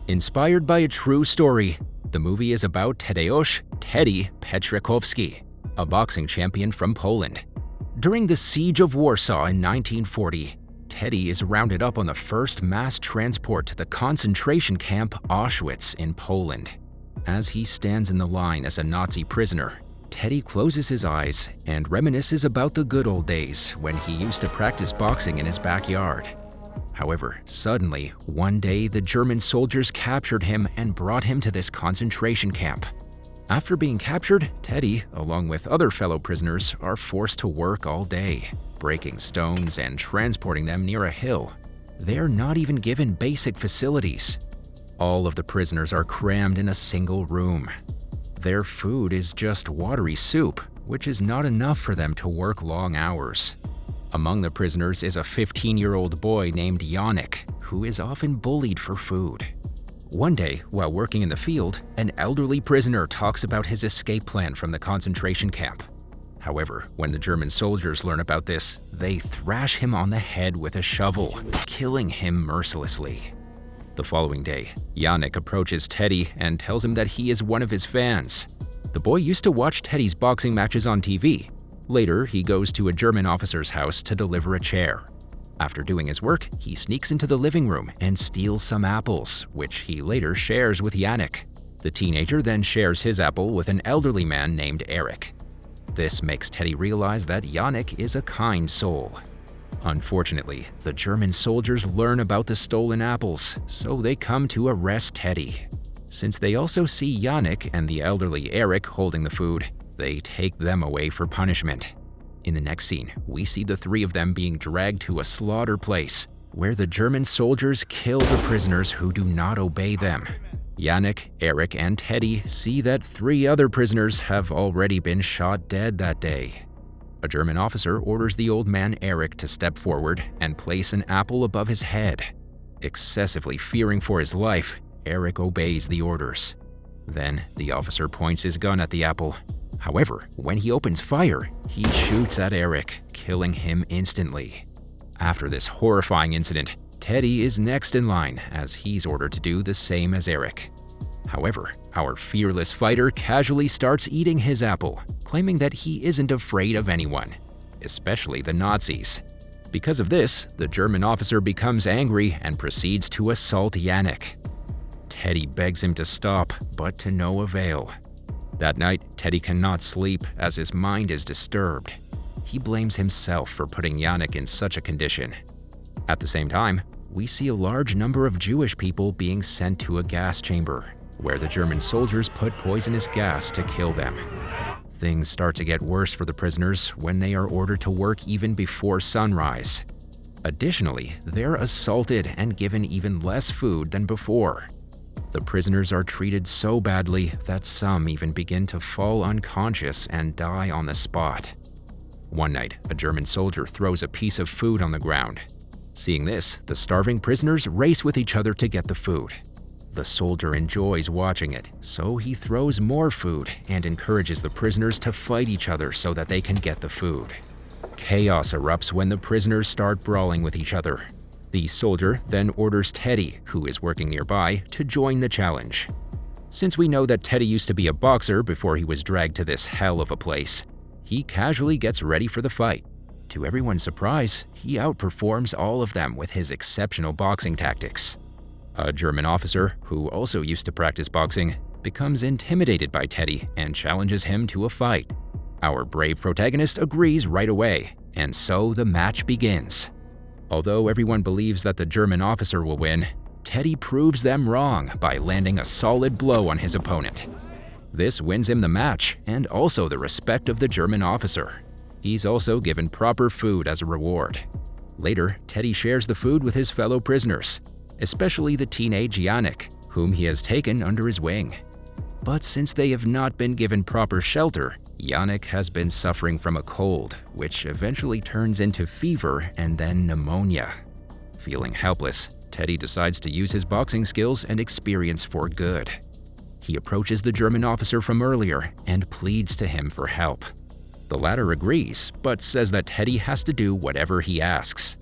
Inspired by a true story, the movie is about Tadeusz "Teddy" Pietrzakowski, a boxing champion from Poland. During the Siege of Warsaw in 1940, Teddy is rounded up on the first mass transport to the concentration camp Auschwitz in Poland. As he stands in the line as a Nazi prisoner, Teddy closes his eyes and reminisces about the good old days when he used to practice boxing in his backyard. However, suddenly, one day the German soldiers captured him and brought him to this concentration camp. After being captured, Teddy, along with other fellow prisoners, are forced to work all day, breaking stones and transporting them near a hill. They're not even given basic facilities. All of the prisoners are crammed in a single room. Their food is just watery soup, which is not enough for them to work long hours. Among the prisoners is a 15-year-old boy named Yannick, who is often bullied for food. One day, while working in the field, an elderly prisoner talks about his escape plan from the concentration camp. However, when the German soldiers learn about this, they thrash him on the head with a shovel, killing him mercilessly. The following day, Yannick approaches Teddy and tells him that he is one of his fans. The boy used to watch Teddy's boxing matches on TV. Later, he goes to a German officer's house to deliver a chair. After doing his work, he sneaks into the living room and steals some apples, which he later shares with Yannick. The teenager then shares his apple with an elderly man named Eric. This makes Teddy realize that Yannick is a kind soul. Unfortunately, the German soldiers learn about the stolen apples, so they come to arrest Teddy. Since they also see Yannick and the elderly Eric holding the food, they take them away for punishment. In the next scene, we see the three of them being dragged to a slaughter place, where the German soldiers kill the prisoners who do not obey them. Yannick, Eric, and Teddy see that 3 other prisoners have already been shot dead that day. A German officer orders the old man Eric to step forward and place an apple above his head. Excessively fearing for his life, Eric obeys the orders. Then, the officer points his gun at the apple. However, when he opens fire, he shoots at Eric, killing him instantly. After this horrifying incident, Teddy is next in line as he's ordered to do the same as Eric. However, our fearless fighter casually starts eating his apple, claiming that he isn't afraid of anyone, especially the Nazis. Because of this, the German officer becomes angry and proceeds to assault Yannick. Teddy begs him to stop, but to no avail. That night, Teddy cannot sleep as his mind is disturbed. He blames himself for putting Yannick in such a condition. At the same time, we see a large number of Jewish people being sent to a gas chamber, where the German soldiers put poisonous gas to kill them. Things start to get worse for the prisoners when they are ordered to work even before sunrise. Additionally, they're assaulted and given even less food than before. The prisoners are treated so badly that some even begin to fall unconscious and die on the spot. One night, a German soldier throws a piece of food on the ground. Seeing this, the starving prisoners race with each other to get the food. The soldier enjoys watching it, so he throws more food and encourages the prisoners to fight each other so that they can get the food. Chaos erupts when the prisoners start brawling with each other. The soldier then orders Teddy, who is working nearby, to join the challenge. Since we know that Teddy used to be a boxer before he was dragged to this hell of a place, he casually gets ready for the fight. To everyone's surprise, he outperforms all of them with his exceptional boxing tactics. A German officer, who also used to practice boxing, becomes intimidated by Teddy and challenges him to a fight. Our brave protagonist agrees right away, and so the match begins. Although everyone believes that the German officer will win, Teddy proves them wrong by landing a solid blow on his opponent. This wins him the match and also the respect of the German officer. He's also given proper food as a reward. Later, Teddy shares the food with his fellow prisoners, especially the teenage Yannick, whom he has taken under his wing. But since they have not been given proper shelter, Yannick has been suffering from a cold, which eventually turns into fever and then pneumonia. Feeling helpless, Teddy decides to use his boxing skills and experience for good. He approaches the German officer from earlier and pleads to him for help. The latter agrees, but says that Teddy has to do whatever he asks.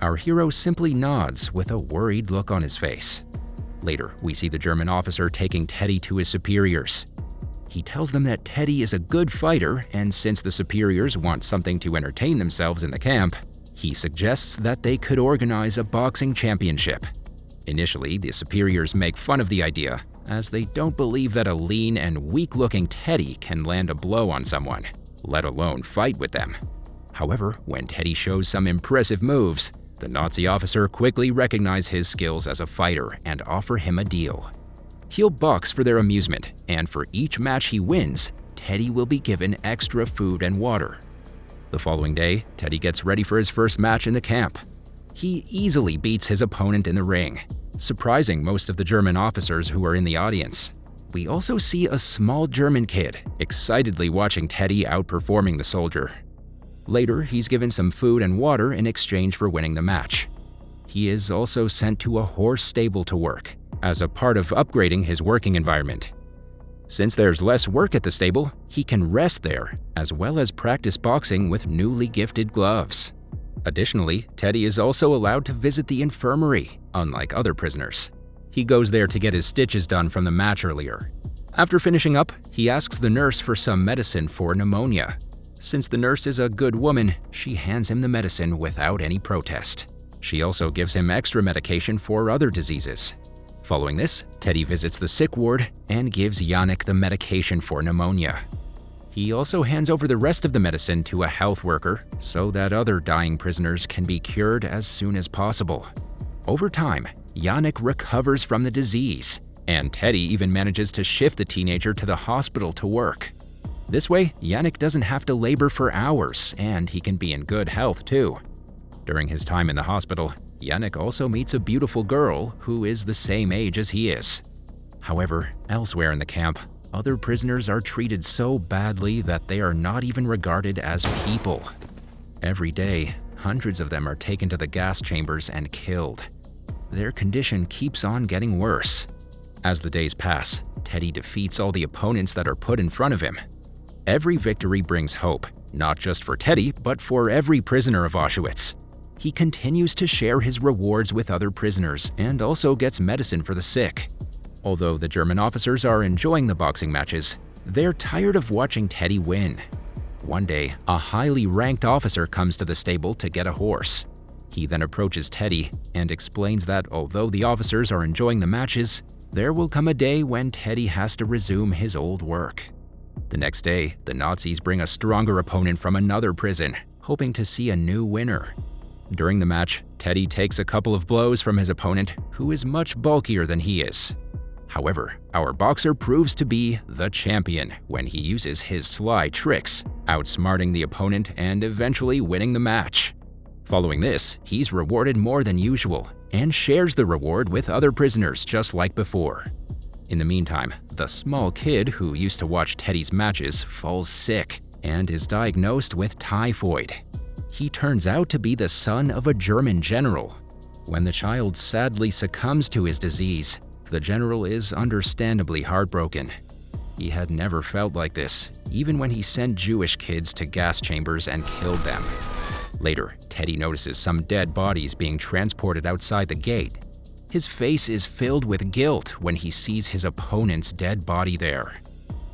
Our hero simply nods with a worried look on his face. Later, we see the German officer taking Teddy to his superiors. He tells them that Teddy is a good fighter, and since the superiors want something to entertain themselves in the camp, he suggests that they could organize a boxing championship. Initially, the superiors make fun of the idea, as they don't believe that a lean and weak-looking Teddy can land a blow on someone, let alone fight with them. However, when Teddy shows some impressive moves, the Nazi officer quickly recognizes his skills as a fighter and offer him a deal. He'll box for their amusement, and for each match he wins, Teddy will be given extra food and water. The following day, Teddy gets ready for his first match in the camp. He easily beats his opponent in the ring, surprising most of the German officers who are in the audience. We also see a small German kid excitedly watching Teddy outperforming the soldier. Later, he's given some food and water in exchange for winning the match. He is also sent to a horse stable to work, as a part of upgrading his working environment. Since there's less work at the stable, he can rest there, as well as practice boxing with newly gifted gloves. Additionally, Teddy is also allowed to visit the infirmary, unlike other prisoners. He goes there to get his stitches done from the match earlier. After finishing up, he asks the nurse for some medicine for pneumonia. Since the nurse is a good woman, she hands him the medicine without any protest. She also gives him extra medication for other diseases. Following this, Teddy visits the sick ward and gives Yannick the medication for pneumonia. He also hands over the rest of the medicine to a health worker so that other dying prisoners can be cured as soon as possible. Over time, Yannick recovers from the disease, and Teddy even manages to shift the teenager to the hospital to work. This way, Yannick doesn't have to labor for hours, and he can be in good health too. During his time in the hospital, Yannick also meets a beautiful girl who is the same age as he is. However, elsewhere in the camp, other prisoners are treated so badly that they are not even regarded as people. Every day, hundreds of them are taken to the gas chambers and killed. Their condition keeps on getting worse. As the days pass, Teddy defeats all the opponents that are put in front of him. Every victory brings hope, not just for Teddy, but for every prisoner of Auschwitz. He continues to share his rewards with other prisoners and also gets medicine for the sick. Although the German officers are enjoying the boxing matches, they're tired of watching Teddy win. One day, a highly ranked officer comes to the stable to get a horse. He then approaches Teddy and explains that although the officers are enjoying the matches, there will come a day when Teddy has to resume his old work. The next day, the Nazis bring a stronger opponent from another prison, hoping to see a new winner. During the match, Teddy takes a couple of blows from his opponent, who is much bulkier than he is. However, our boxer proves to be the champion when he uses his sly tricks, outsmarting the opponent and eventually winning the match. Following this, he's rewarded more than usual and shares the reward with other prisoners just like before. In the meantime, the small kid who used to watch Teddy's matches falls sick and is diagnosed with typhoid. He turns out to be the son of a German general. When the child sadly succumbs to his disease, the general is understandably heartbroken. He had never felt like this, even when he sent Jewish kids to gas chambers and killed them. Later, Teddy notices some dead bodies being transported outside the gate. His face is filled with guilt when he sees his opponent's dead body there.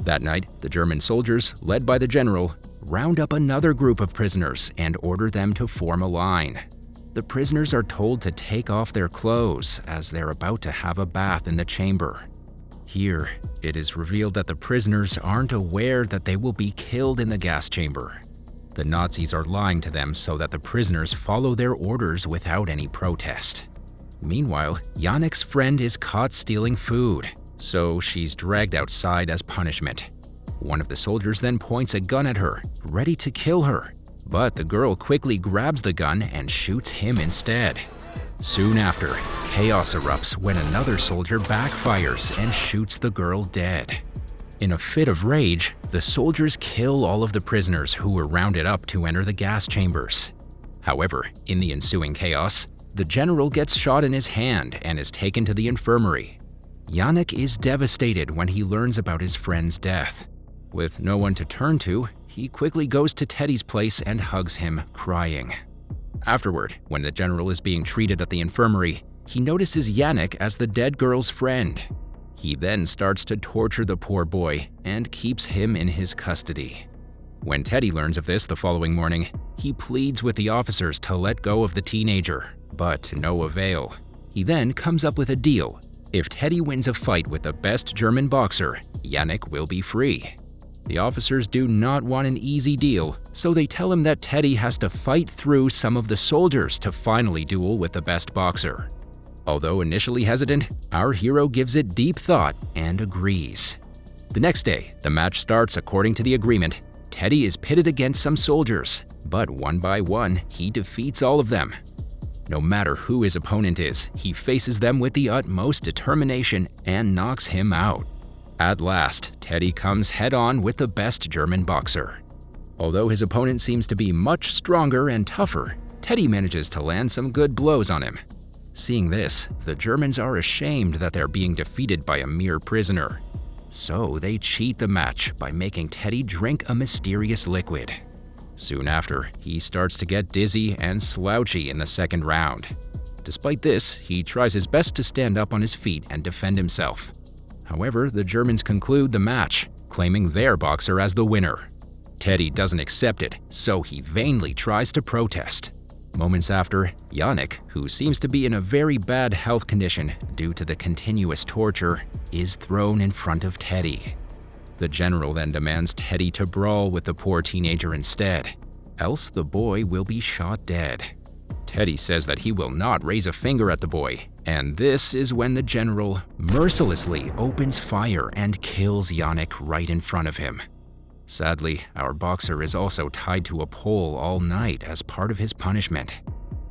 That night, the German soldiers, led by the general, round up another group of prisoners and order them to form a line. The prisoners are told to take off their clothes as they're about to have a bath in the chamber. Here, it is revealed that the prisoners aren't aware that they will be killed in the gas chamber. The Nazis are lying to them so that the prisoners follow their orders without any protest. Meanwhile, Yannick's friend is caught stealing food, so she's dragged outside as punishment. One of the soldiers then points a gun at her, ready to kill her, but the girl quickly grabs the gun and shoots him instead. Soon after, chaos erupts when another soldier backfires and shoots the girl dead. In a fit of rage, the soldiers kill all of the prisoners who were rounded up to enter the gas chambers. However, in the ensuing chaos, the general gets shot in his hand and is taken to the infirmary. Yannick is devastated when he learns about his friend's death. With no one to turn to, he quickly goes to Teddy's place and hugs him, crying. Afterward, when the general is being treated at the infirmary, he notices Yannick as the dead girl's friend. He then starts to torture the poor boy and keeps him in his custody. When Teddy learns of this the following morning, he pleads with the officers to let go of the teenager, but to no avail. He then comes up with a deal. If Teddy wins a fight with the best German boxer, Yannick will be free. The officers do not want an easy deal, so they tell him that Teddy has to fight through some of the soldiers to finally duel with the best boxer. Although initially hesitant, our hero gives it deep thought and agrees. The next day, the match starts according to the agreement. Teddy is pitted against some soldiers, but one by one, he defeats all of them. No matter who his opponent is, he faces them with the utmost determination and knocks him out. At last, Teddy comes head-on with the best German boxer. Although his opponent seems to be much stronger and tougher, Teddy manages to land some good blows on him. Seeing this, the Germans are ashamed that they're being defeated by a mere prisoner. So they cheat the match by making Teddy drink a mysterious liquid. Soon after, he starts to get dizzy and slouchy in the second round. Despite this, he tries his best to stand up on his feet and defend himself. However, the Germans conclude the match, claiming their boxer as the winner. Teddy doesn't accept it, so he vainly tries to protest. Moments after, Yannick, who seems to be in a very bad health condition due to the continuous torture, is thrown in front of Teddy. The general then demands Teddy to brawl with the poor teenager instead, else the boy will be shot dead. Teddy says that he will not raise a finger at the boy, and this is when the general mercilessly opens fire and kills Yannick right in front of him. Sadly, our boxer is also tied to a pole all night as part of his punishment.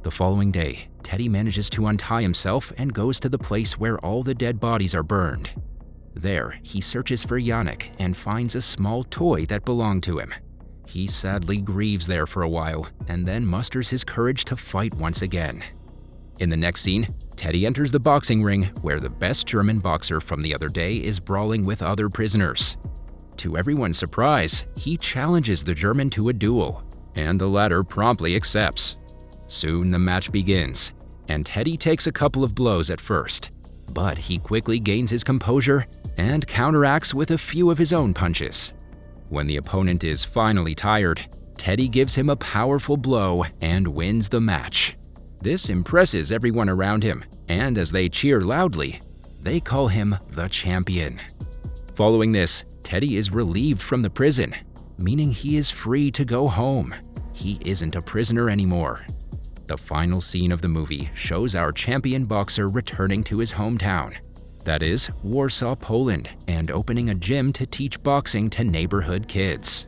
The following day, Teddy manages to untie himself and goes to the place where all the dead bodies are burned. There, he searches for Yannick and finds a small toy that belonged to him. He sadly grieves there for a while and then musters his courage to fight once again. In the next scene, Teddy enters the boxing ring where the best German boxer from the other day is brawling with other prisoners. To everyone's surprise, he challenges the German to a duel, and the latter promptly accepts. Soon the match begins, and Teddy takes a couple of blows at first, but he quickly gains his composure and counteracts with a few of his own punches. When the opponent is finally tired, Teddy gives him a powerful blow and wins the match. This impresses everyone around him, and as they cheer loudly, they call him the champion. Following this, Teddy is relieved from the prison, meaning he is free to go home. He isn't a prisoner anymore. The final scene of the movie shows our champion boxer returning to his hometown, that is, Warsaw, Poland, and opening a gym to teach boxing to neighborhood kids.